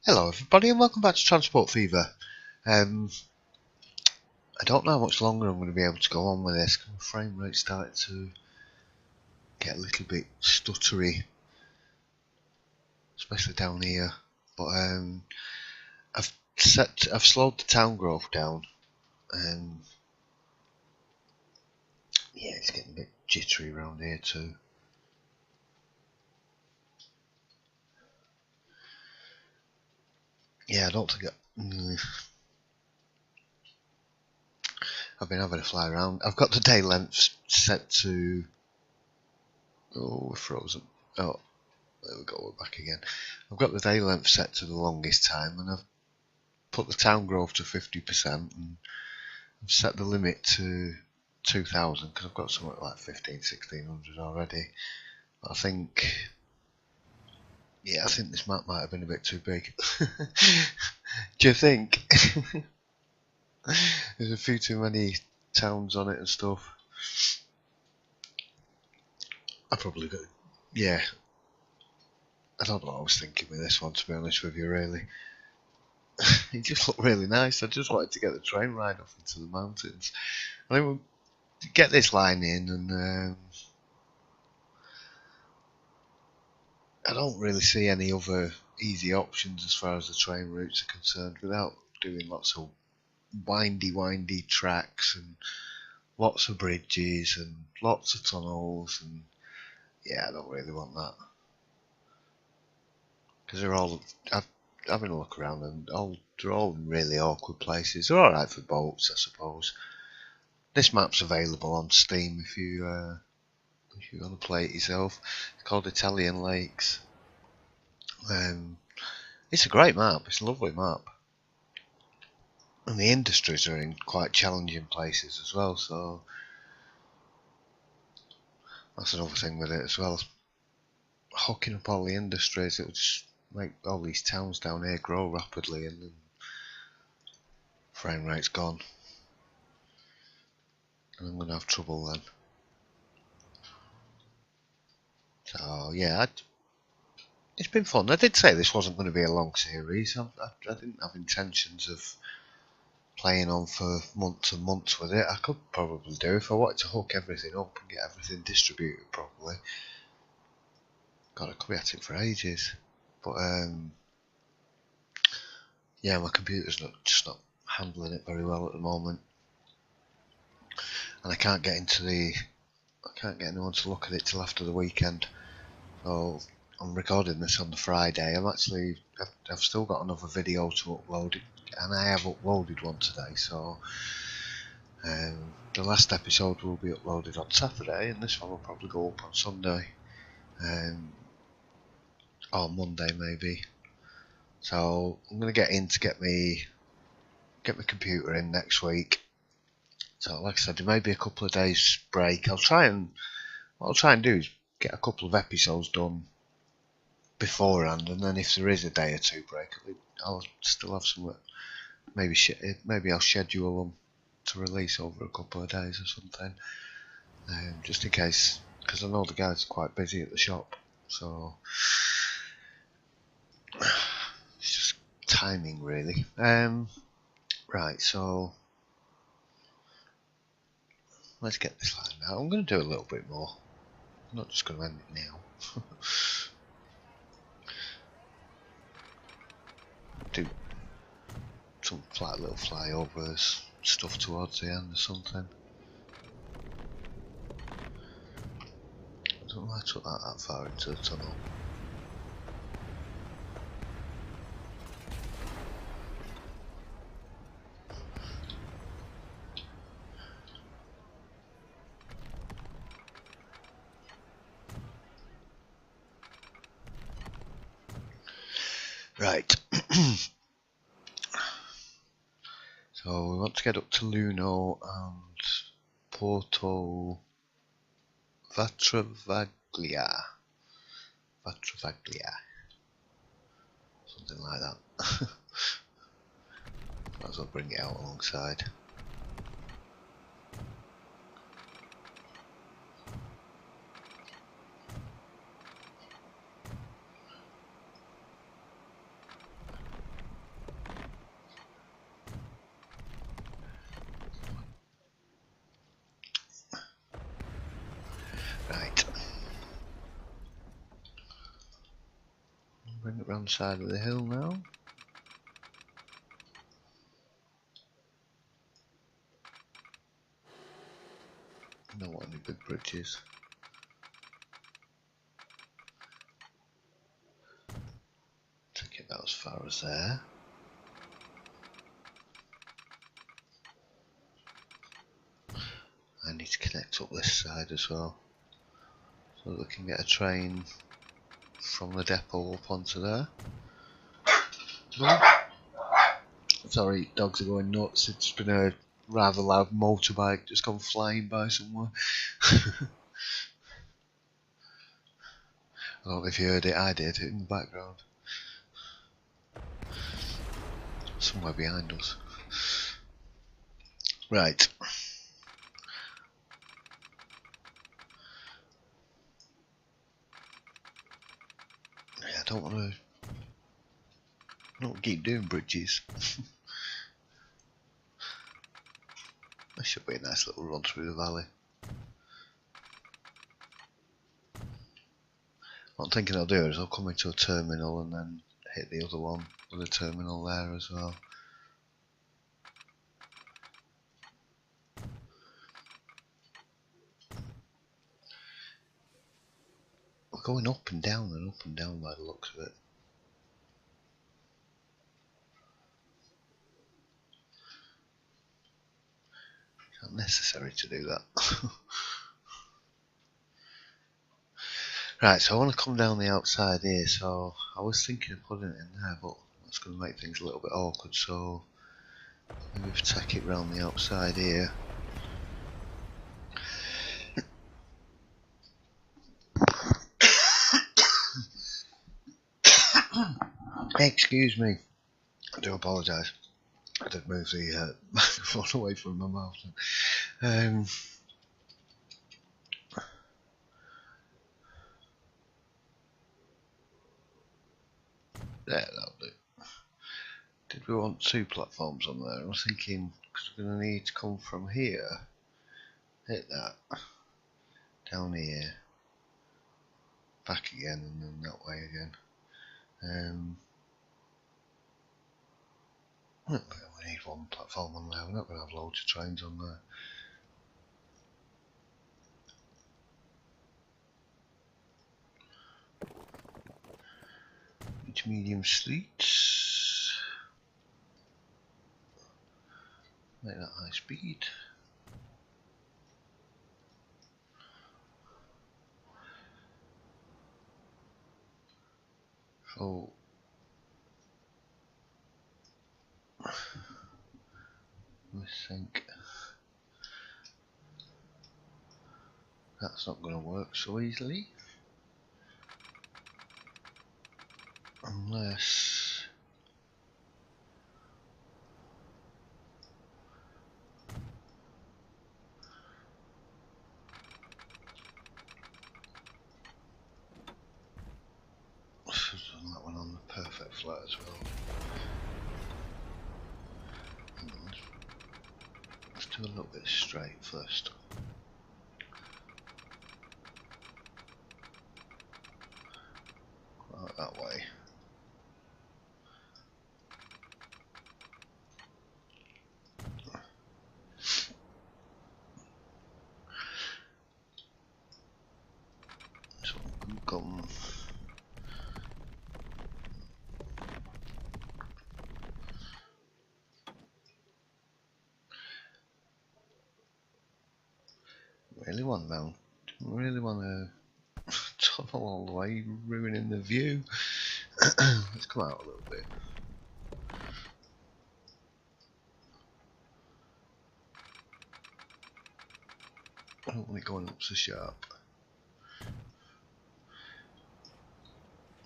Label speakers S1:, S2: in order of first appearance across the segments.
S1: Hello everybody and welcome back to Transport Fever. I don't know how much longer I'm going to be able to go on with this. My frame rate started to get a little bit stuttery, especially down here. But I've slowed the town growth down. Yeah, it's getting a bit jittery around here too. Yeah, I don't think I've been having a fly around. I've got the day length set to. Oh, we're frozen. Oh, there we go. We're back again. I've got the day length set to the longest time, and I've put the town growth to 50%, and I've set the limit to 2,000 because I've got something like 1600 already. But I think, yeah, I think this map might have been a bit too big. Do you think? There's a few too many towns on it and stuff. I probably got, yeah. I don't know what I was thinking with this one, to be honest with you, really. It just looked really nice. I just wanted to get the train ride off into the mountains. I think we'll get this line in, and I don't really see any other easy options as far as the train routes are concerned without doing lots of windy tracks and lots of bridges and lots of tunnels, and yeah, I don't really want that because they're all, I've having a look around, and they're all in really awkward places. They're alright for boats, I suppose. This map's available on Steam if you want to play it yourself. It's called Italian Lakes. It's a great map. It's a lovely map. And the industries are in quite challenging places as well, so that's another thing with it as well. Hooking up all the industries, it will just make all these towns down here grow rapidly, and then frame rate's gone. And I'm going to have trouble then. So yeah, it's been fun. I did say this wasn't going to be a long series. I didn't have intentions of playing on for months and months with it. I could probably do if I wanted to hook everything up and get everything distributed properly. God, I could be at it for ages. But yeah, my computer's just not handling it very well at the moment, and I can't get anyone to look at it till after the weekend. So I'm recording this on the Friday. I've still got another video to upload, and I have uploaded one today. So the last episode will be uploaded on Saturday, and this one will probably go up on Sunday, or Monday maybe. So I'm gonna get in to get my computer in next week. So like I said, there may be a couple of days break. What I'll try and do is get a couple of episodes done beforehand, and then if there is a day or two break, I'll still have some. Maybe I'll schedule them to release over a couple of days or something, just in case, because I know the guys are quite busy at the shop. So it's just timing, really. Right, so let's get this line out. I'm going to do a little bit more. I'm not just going to end it now. Do some little flyovers, stuff towards the end or something. I don't know why I took that far into the tunnel. Right. So we want to get up to Luno and Porto Vatravaglia. Something like that. Might as well bring it out alongside. Right. Bring it round the side of the hill now. Don't want any big bridges. Take it about as far as there. I need to connect up this side as well, so that we can get a train from the depot up onto there. Sorry, dogs are going nuts. It's been a rather loud motorbike just gone flying by somewhere. I don't know if you heard it, I did, in the background. Somewhere behind us. Right. Yeah, I don't want to keep doing bridges. This should be a nice little run through the valley. What I'm thinking I'll do is I'll come into a terminal and then hit the other one with a terminal there as well. We're going up and down by the looks of it. It's not necessary to do that. Right, so I want to come down the outside here, so I was thinking of putting it in there, but that's going to make things a little bit awkward, so maybe if I tack it round the outside here. Excuse me, I do apologise. I did move the microphone away from my mouth. There, that'll do. Did we want two platforms on there? I was thinking, because we're going to need to come from here, hit that, down here, back again, and then that way again. We need one platform on there, we're not going to have loads of trains on there. Each medium streets. Make that high speed. So we think that's not going to work so easily, unless that one on the perfect flat as well. Let's do a little bit straight first. Right, that way. So come. Really want mount. Really want to tunnel all the way, ruining the view. Let's come out a little bit. I don't want it going up so sharp.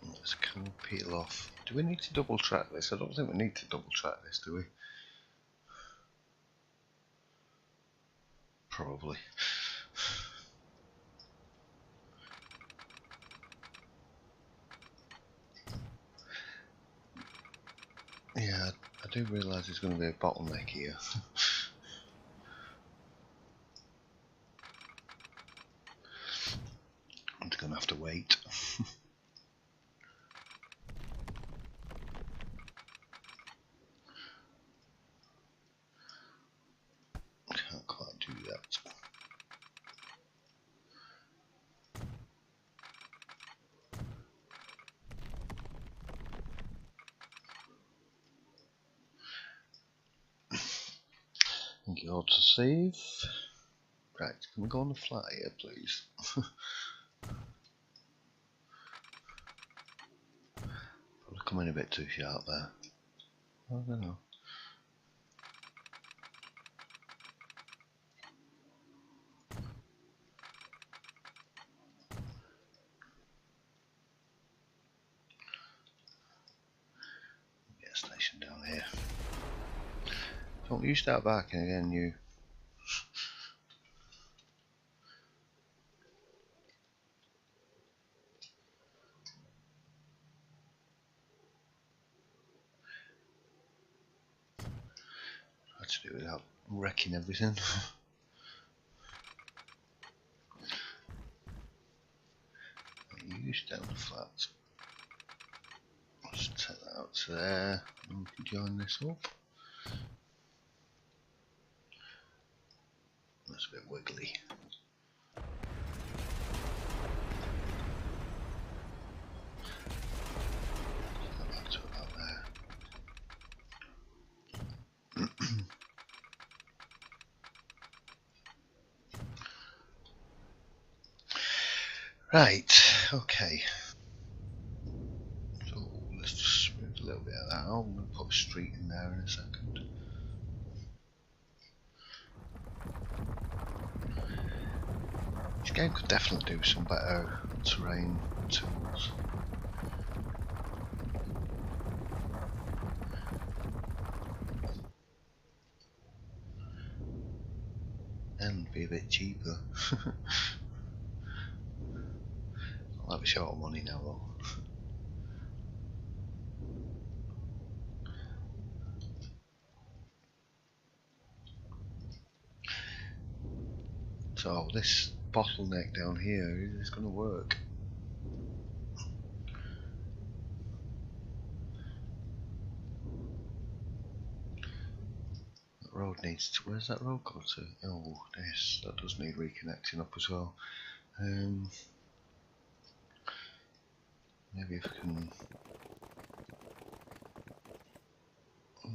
S1: Let's kind of peel off. Do we need to double track this? I don't think we need to double track this, do we? Probably. Yeah, I do realise there's going to be a bottleneck here. It's gonna have to wait. Can't quite do that. Thank you all to save. Right, can we go on the flat here, please? Probably come in a bit too sharp there. I don't know. Get a station down here. Don't you start barking again, you. Try to do it without wrecking everything. You down the flat. Let's take that out to there, and we can join this up. That's a bit wiggly. Back to about there. Right, okay. So let's just move a little bit of that out. I'm going to put a street in there in a second. This game could definitely do some better terrain tools. And be a bit cheaper. I'll have a short of money now though. So this bottleneck down here is going to work. That road needs to. Where's that road go to? Oh, this. That does need reconnecting up as well. Maybe if I can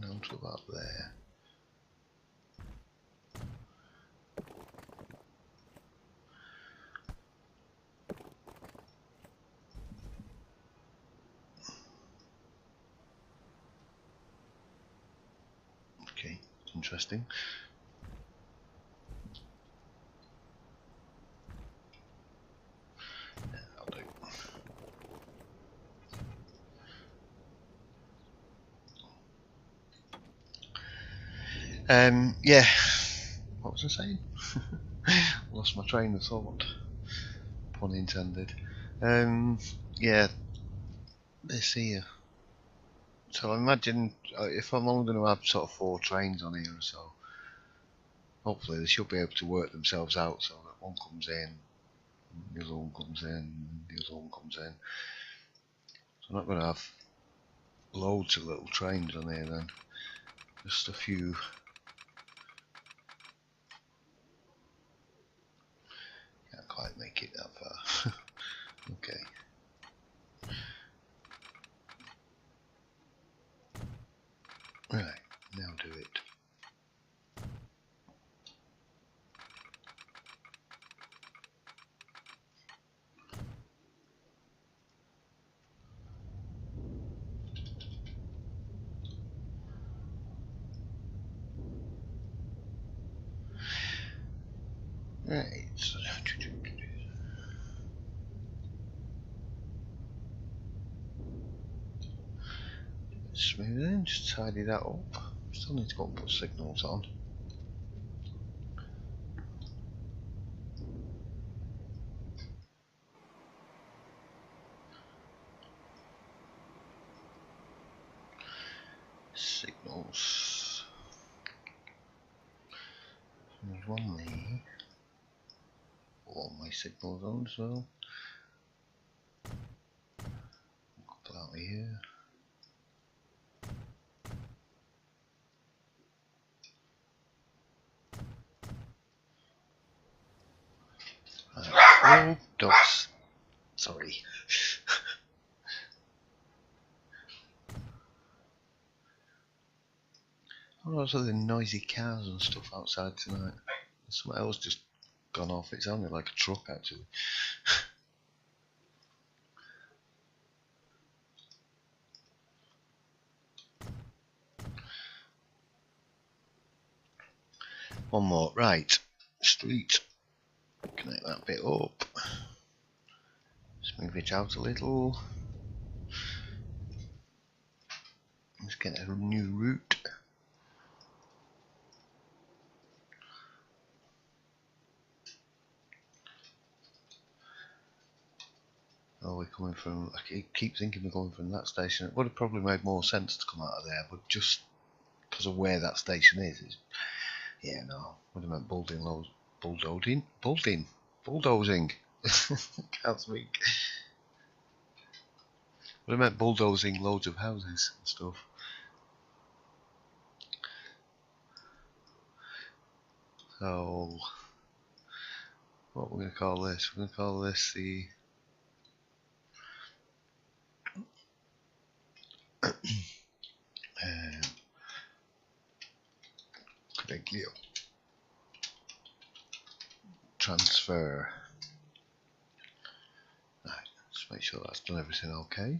S1: down to about there. Okay, interesting. Yeah, that'll do. Yeah. What was I saying? Lost my train of thought. Pun intended. Yeah, this here. So imagine if I'm only going to have sort of 4 trains on here or so. Hopefully they should be able to work themselves out so that one comes in, the other one comes in, the other one comes in. So I'm not going to have loads of little trains on here then. Just a few. Can't quite make it that far. Okay. Right, now do it. Right, so smooth in, just tidy that up. Still need to go and put signals on. Signals. There's one way signals on as well. Not here. Right. Oh, dogs. Sorry. Oh, those are the noisy cars and stuff outside tonight. Something else just gone off. It sounded like a truck actually. One more. Right. Street. Connect that bit up. Let's move it out a little. Let's get a new route. Oh, we're coming from. I keep thinking we're going from that station. It would have probably made more sense to come out of there, but just because of where that station is, yeah, no. Would have meant bulldozing. Can't speak. Would have meant bulldozing loads of houses and stuff. So, what we're going to call this? We're going to call this the Codeglio transfer. Right, let's make sure that's done everything okay.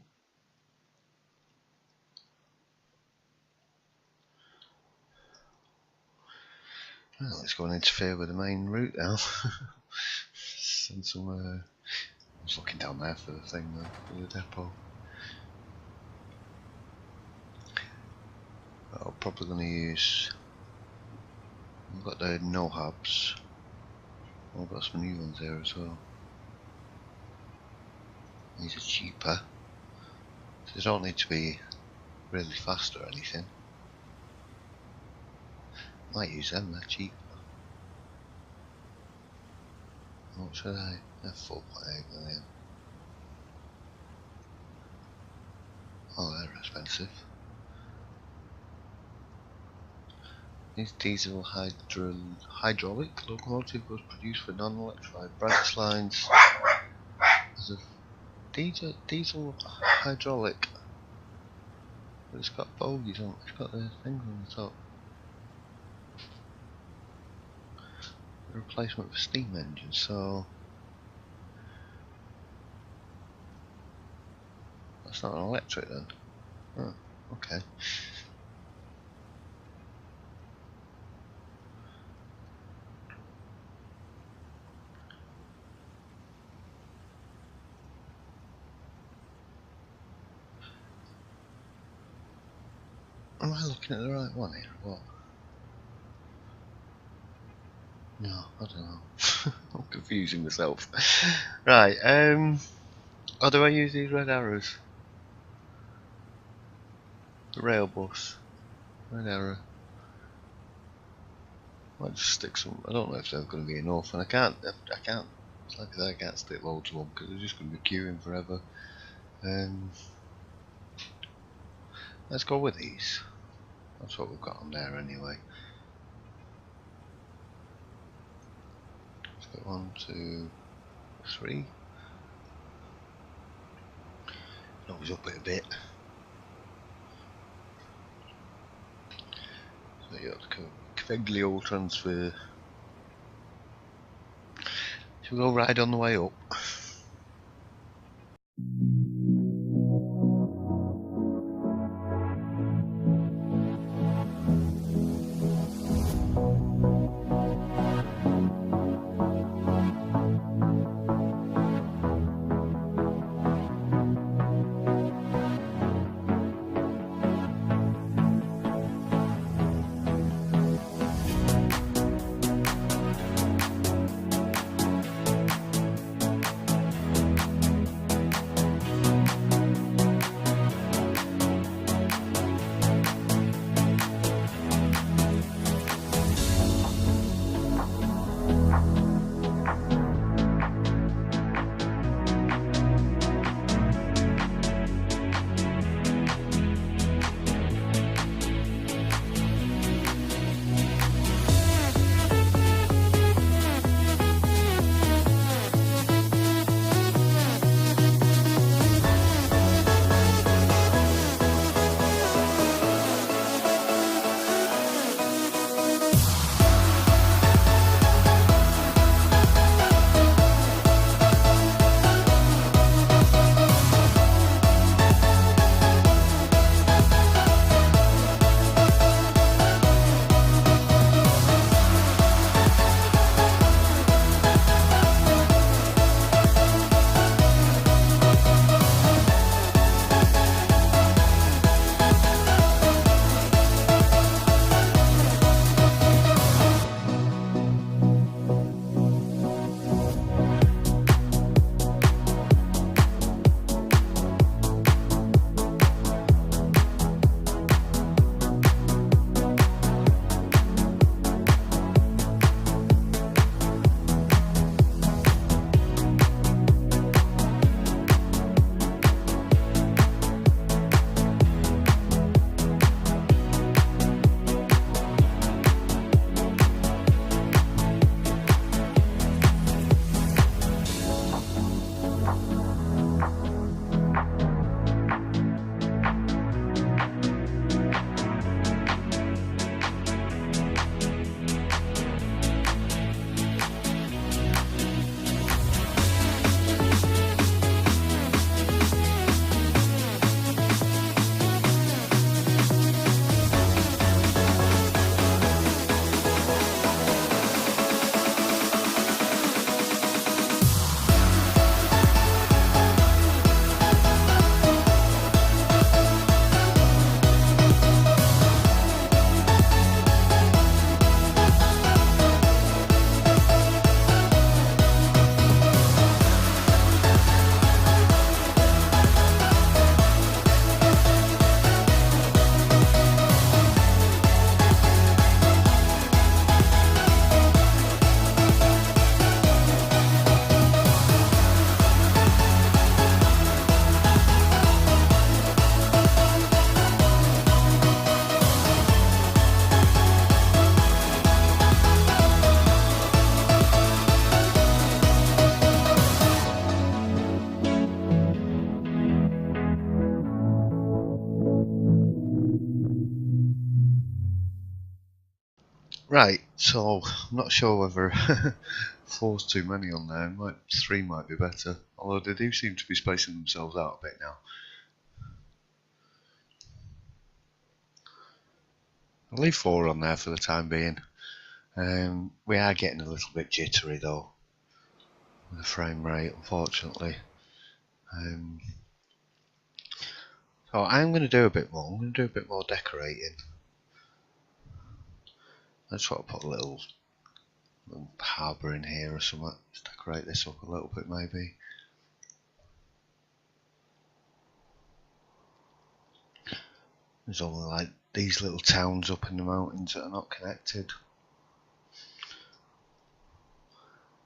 S1: Well, let's go and interfere with the main route now. Send some. I was looking down there for the thing though, for the depot. I'm probably going to use. I've got the no hubs. I've got some new ones there as well. These are cheaper. So they don't need to be really fast or anything. Might use them, they're cheap. What should I? They're 4.8 million. Oh, they're expensive. This diesel hydraulic locomotive was produced for non-electrified branch lines as a diesel hydraulic, but it's got bogies on. It's got the things on the top. A replacement for steam engines, so that's not an electric then. Oh, okay. Am I looking at the right one here or what? No, I don't know. I'm confusing myself. Right, oh, do I use these red arrows? The rail bus. Red arrow. Might just stick some. I don't know if they're going to be enough, and I can't. It's like I can't stick loads of them because they're just going to be queuing forever. Let's go with these. That's what we've got on there anyway. Let's go 1, 2, 3. Always up it a bit. So you got the Codeglio transfer. Shall we go ride on the way up? Right, so I'm not sure whether 4's too many on there. 3 might be better, although they do seem to be spacing themselves out a bit now. I'll leave 4 on there for the time being. We are getting a little bit jittery though, with the frame rate, unfortunately. So I'm going to do a bit more. I'm going to do a bit more decorating. Let's sort of put a little harbour in here or something. Let's decorate this up a little bit maybe. There's only like these little towns up in the mountains that are not connected.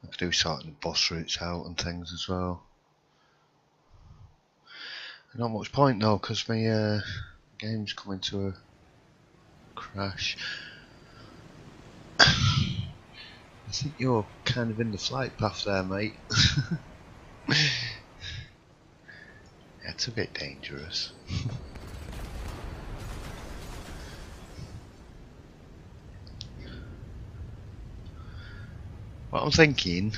S1: I could do sorting the bus routes out and things as well. Not much point though, because my game's coming to a crash. I think you're kind of in the flight path there, mate. Yeah, it's a bit dangerous. What I'm thinking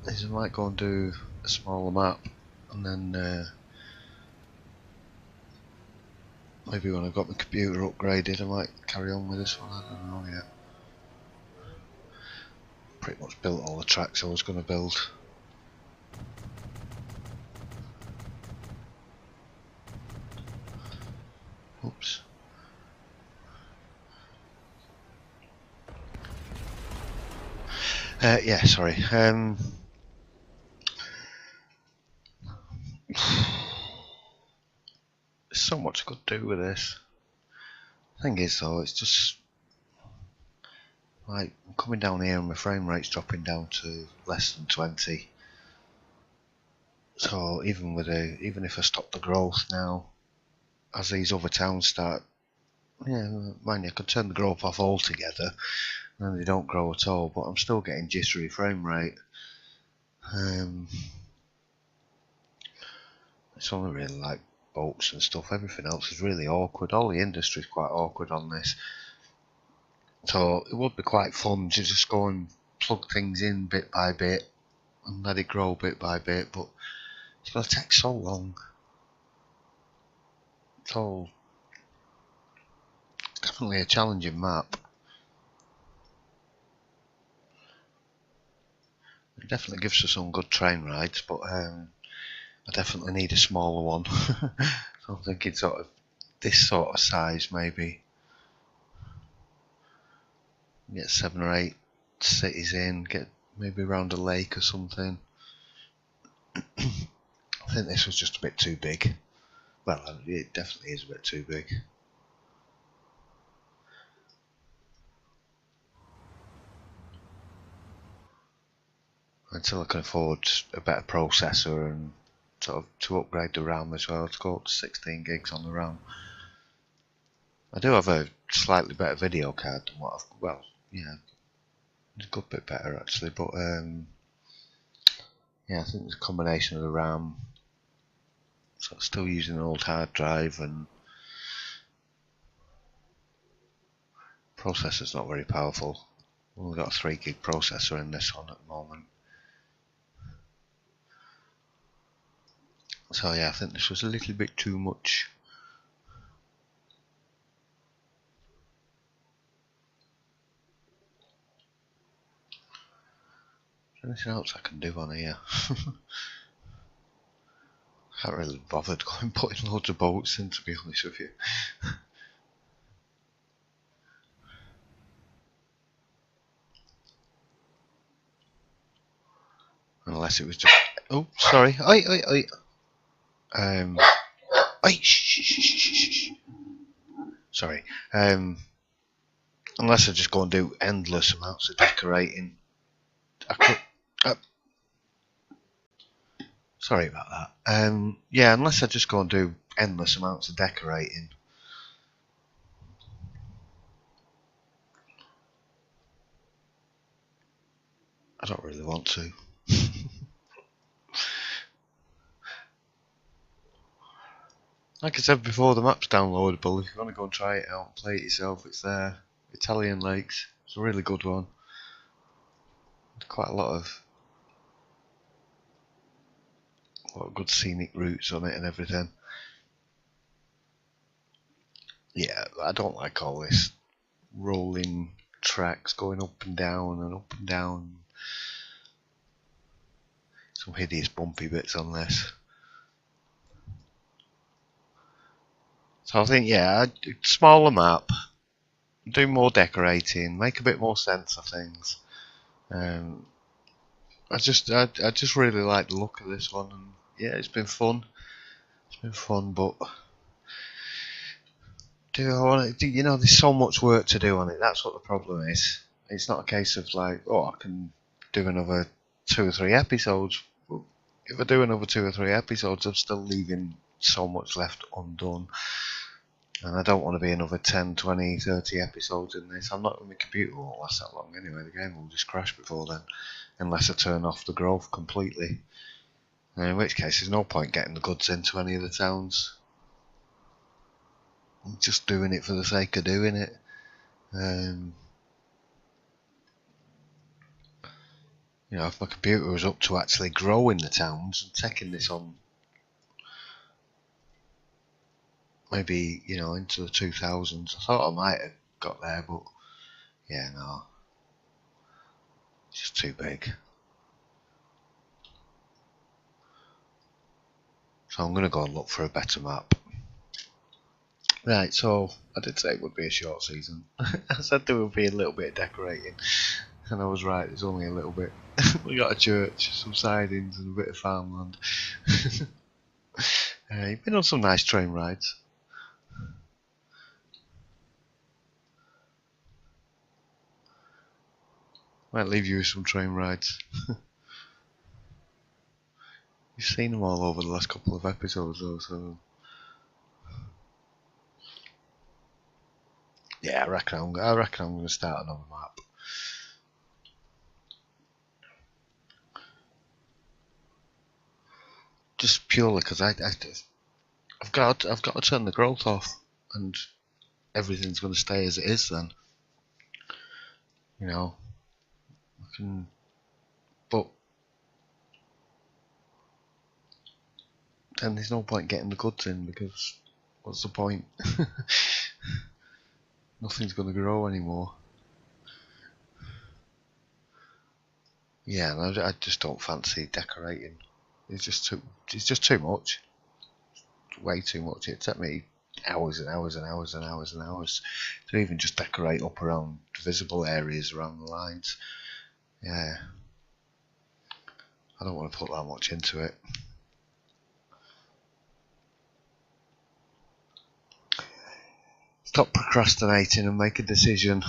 S1: is I might go and do a smaller map, and then maybe when I've got my computer upgraded I might carry on with this one, I don't know yet. Pretty much built all the tracks I was going to build. Oops. Yeah, sorry. There's so much I could do with this. Thing is though, it's just like I'm coming down here and my frame rate's dropping down to less than 20. So even if I stop the growth now, as these other towns start, yeah, mind you, I could turn the growth off altogether, and they don't grow at all. But I'm still getting jittery frame rate. It's only really like boats and stuff. Everything else is really awkward. All the industry is quite awkward on this. So it would be quite fun to just go and plug things in bit by bit and let it grow bit by bit. But it's going to take so long. It's all definitely a challenging map. It definitely gives us some good train rides, but I definitely need a smaller one. So I'm thinking sort of this sort of size maybe. Get 7 or 8 cities in, get maybe around a lake or something. I think this was just a bit too big. Well, it definitely is a bit too big. Until I can afford a better processor and sort of to upgrade the RAM as well, to go up to 16 gigs on the RAM. I do have a slightly better video card than what I've, well, yeah, it's a good bit better actually, but yeah, I think it's a combination of the RAM, so I'm still using an old hard drive, and processor's not very powerful. We've only got a 3 gig processor in this one at the moment. So yeah, I think this was a little bit too much. Is there anything else I can do on here? I can't really bothered going putting loads of bolts in, to be honest with you. Unless it was just... Oh, sorry. Oi. Oi, shh. Sorry. Unless I just go and do endless amounts of decorating. I could... sorry about that. Yeah, unless I just go and do endless amounts of decorating. I don't really want to. Like I said before, the map's downloadable. If you want to go and try it out and play it yourself, it's there. Italian lakes. It's a really good one. Quite a lot of good scenic routes on it and everything. Yeah, I don't like all this rolling tracks going up and down and up and down. Some hideous bumpy bits on this. So I think, yeah, smaller map, do more decorating, make a bit more sense of things. I just really like the look of this one, and yeah, it's been fun. It's been fun, but do I want to? You know, there's so much work to do on it. That's what the problem is. It's not a case of like, oh, I can do another 2 or 3 episodes. Well, if I do another 2 or 3 episodes, I'm still leaving so much left undone. And I don't want to be another 10, 20, 30 episodes in this. I'm not. My computer won't last that long anyway. The game will just crash before then, unless I turn off the growth completely. In which case, there's no point getting the goods into any of the towns. I'm just doing it for the sake of doing it. You know, if my computer was up to actually growing the towns and taking this on, maybe, you know, into the 2000s, I thought I might have got there, but yeah, no, it's just too big. So I'm going to go and look for a better map. Right, so I did say it would be a short season. I said there would be a little bit of decorating, and I was right, there's only a little bit. We got a church, some sidings, and a bit of farmland. You've been on some nice train rides. Might leave you with some train rides. You've seen them all over the last couple of episodes though, so yeah, I reckon I'm going to start another map. Just purely because I've got to turn the growth off, and everything's going to stay as it is. Then, you know, I can, but then there's no point getting the goods in because what's the point? Nothing's going to grow anymore. Yeah, and I just don't fancy decorating. It's just too much. Way too much. It took me hours and hours and hours and hours and hours to even just decorate up around visible areas around the lines. Yeah, I don't want to put that much into it. Stop procrastinating and make a decision.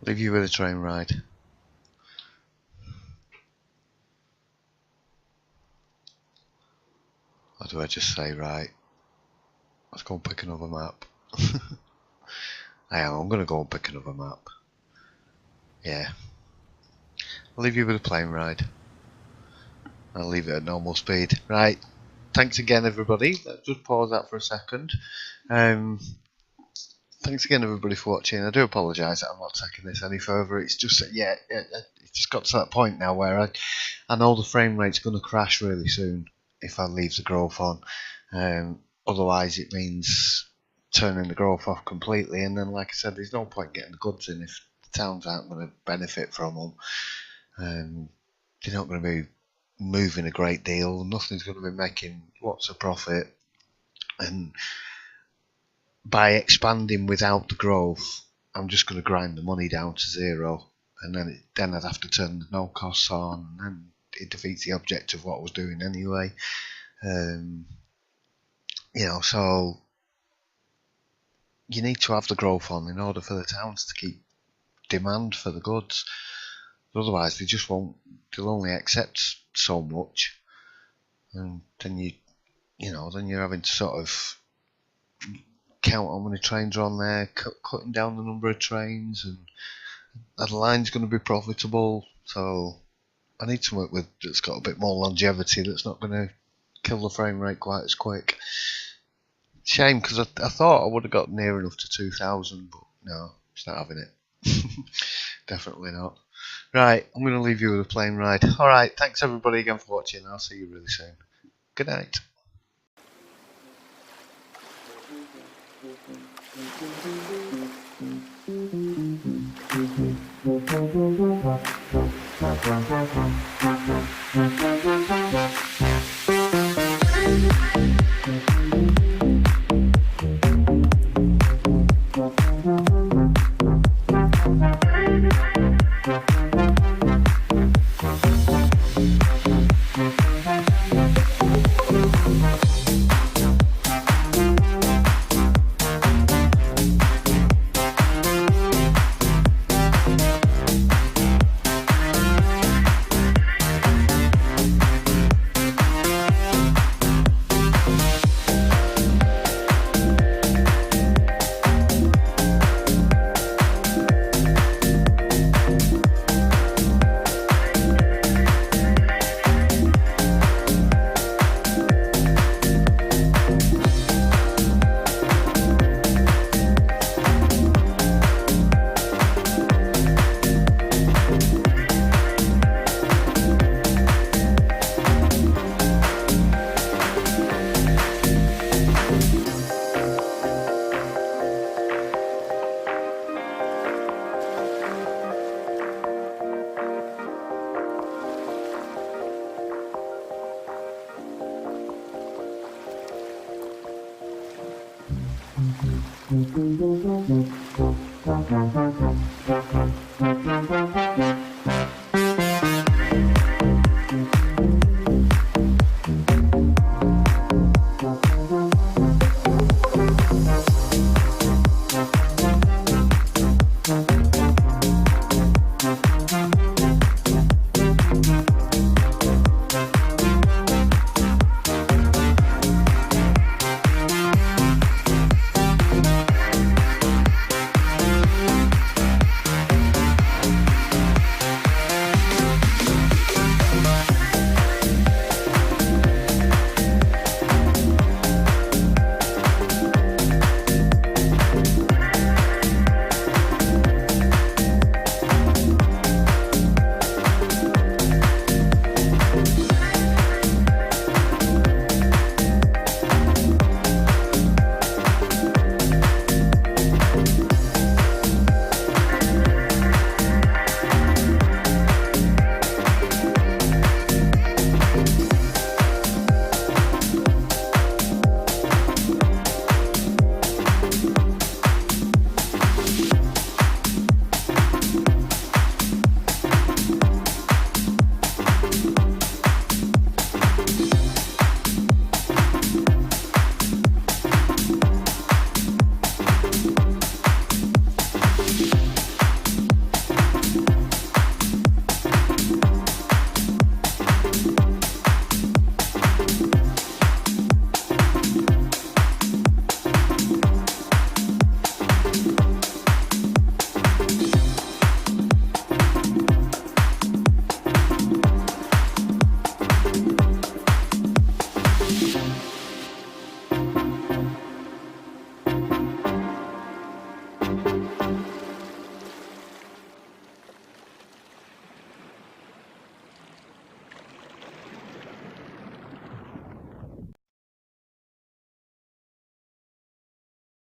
S1: Leave you with a train ride. Or do I just say, right, let's go and pick another map? I'm going to go and pick another map. Yeah. I'll leave you with a plane ride. I'll leave it at normal speed. Right. Thanks again, everybody. Let's just pause that for a second. Thanks again, everybody, for watching. I do apologise that I'm not taking this any further. It's just, yeah, it's just got to that point now where I know the frame rate's going to crash really soon if I leave the growth on. Otherwise, it means turning the growth off completely. And then, like I said, there's no point getting the goods in if the towns aren't going to benefit from them. They're not going to be moving a great deal. Nothing's going to be making lots of profit. And by expanding without the growth, I'm just going to grind the money down to zero, and then I'd have to turn the no costs on, and then it defeats the objective of what I was doing anyway. You know, so you need to have the growth on in order for the towns to keep demand for the goods. Otherwise, they just won't. They'll only accept so much, and then then you're having to sort of count how many trains are on there, cutting down the number of trains, and that line's going to be profitable. So I need something that's got a bit more longevity, that's not going to kill the frame rate quite as quick. Shame, because I thought I would have got near enough to 2,000, but no, it's not having it. Definitely not. Right, I'm going to leave you with a plane ride. Alright, thanks everybody again for watching. I'll see you really soon. Good night.
S2: Thank you.